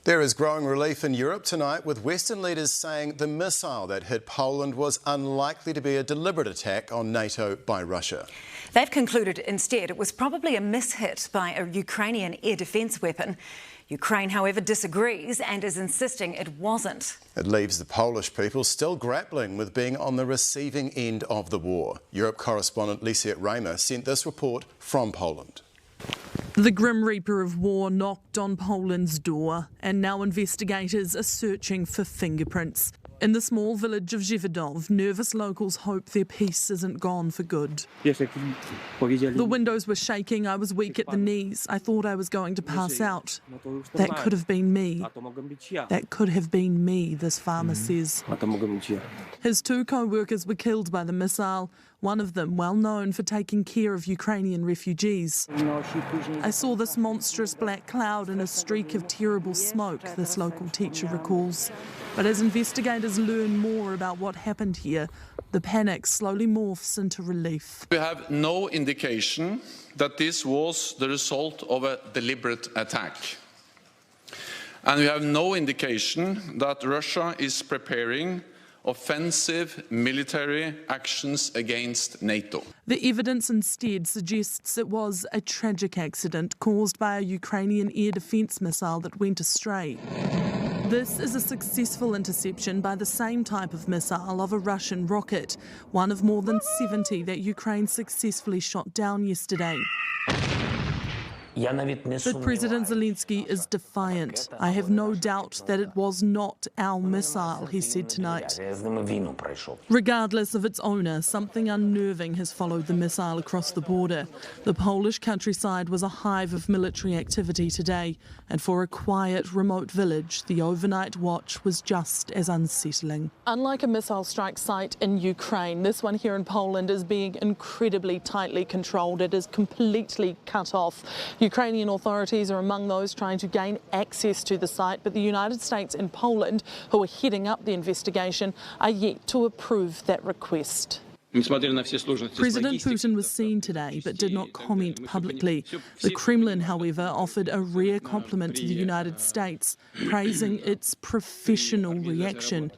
There is growing relief in Europe tonight, with Western leaders saying the missile that hit Poland was unlikely to be a deliberate attack on NATO by Russia. They've concluded instead it was probably a mishit by a Ukrainian air defence weapon. Ukraine, however, disagrees and is insisting it wasn't. It leaves the Polish people still grappling with being on the receiving end of the war. Europe correspondent Livestreams Raymer sent this report from Poland. The Grim Reaper of war knocked on Poland's door, and now investigators are searching for fingerprints. In the small village of Żywodów, nervous locals hope their peace isn't gone for good. The windows were shaking, I was weak at the knees, I thought I was going to pass out. That could have been me. That could have been me, this farmer says. His two co-workers were killed by the missile, one of them well known for taking care of Ukrainian refugees. I saw this monstrous black cloud and a streak of terrible smoke, this local teacher recalls. But as investigators learn more about what happened here, the panic slowly morphs into relief. We have no indication that this was the result of a deliberate attack. And we have no indication that Russia is preparing offensive military actions against NATO. The evidence instead suggests it was a tragic accident caused by a Ukrainian air defence missile that went astray. This is a successful interception by the same type of missile of a Russian rocket, one of more than 70 that Ukraine successfully shot down yesterday. But President Zelensky is defiant. I have no doubt that it was not our missile, he said tonight. Regardless of its owner, something unnerving has followed the missile across the border. The Polish countryside was a hive of military activity today, and for a quiet, remote village, the overnight watch was just as unsettling. Unlike a missile strike site in Ukraine, this one here in Poland is being incredibly tightly controlled. It is completely cut off. Ukrainian authorities are among those trying to gain access to the site, but the United States and Poland, who are heading up the investigation, are yet to approve that request. President Putin was seen today but did not comment publicly. The Kremlin, however, offered a rare compliment to the United States, praising its professional reaction.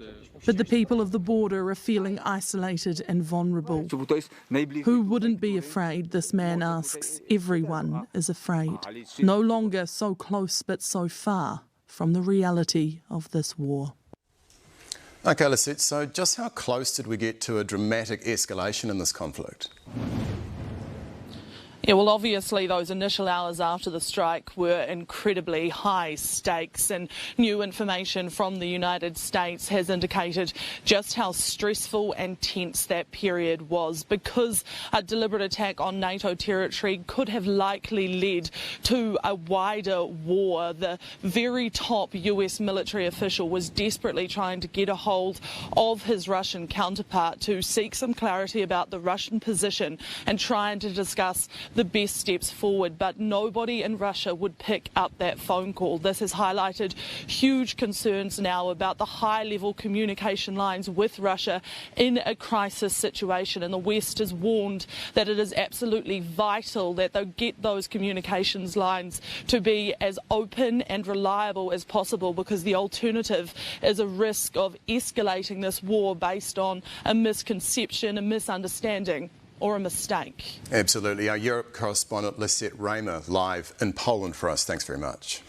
But the people of the border are feeling isolated and vulnerable. Who wouldn't be afraid, this man asks. Everyone is afraid. No longer so close but so far from the reality of this war. OK, Lisette, so just how close did we get to a dramatic escalation in this conflict? Yeah, well, obviously those initial hours after the strike were incredibly high stakes, and new information from the United States has indicated just how stressful and tense that period was, because a deliberate attack on NATO territory could have likely led to a wider war. The very top US military official was desperately trying to get a hold of his Russian counterpart to seek some clarity about the Russian position and trying to discuss the best steps forward, but nobody in Russia would pick up that phone call. This has highlighted huge concerns now about the high-level communication lines with Russia in a crisis situation, and the West has warned that it is absolutely vital that they get those communications lines to be as open and reliable as possible, because the alternative is a risk of escalating this war based on a misconception, a misunderstanding, or a mistake. Absolutely. Our Europe correspondent Livestreams Raymer live in Poland for us. Thanks very much.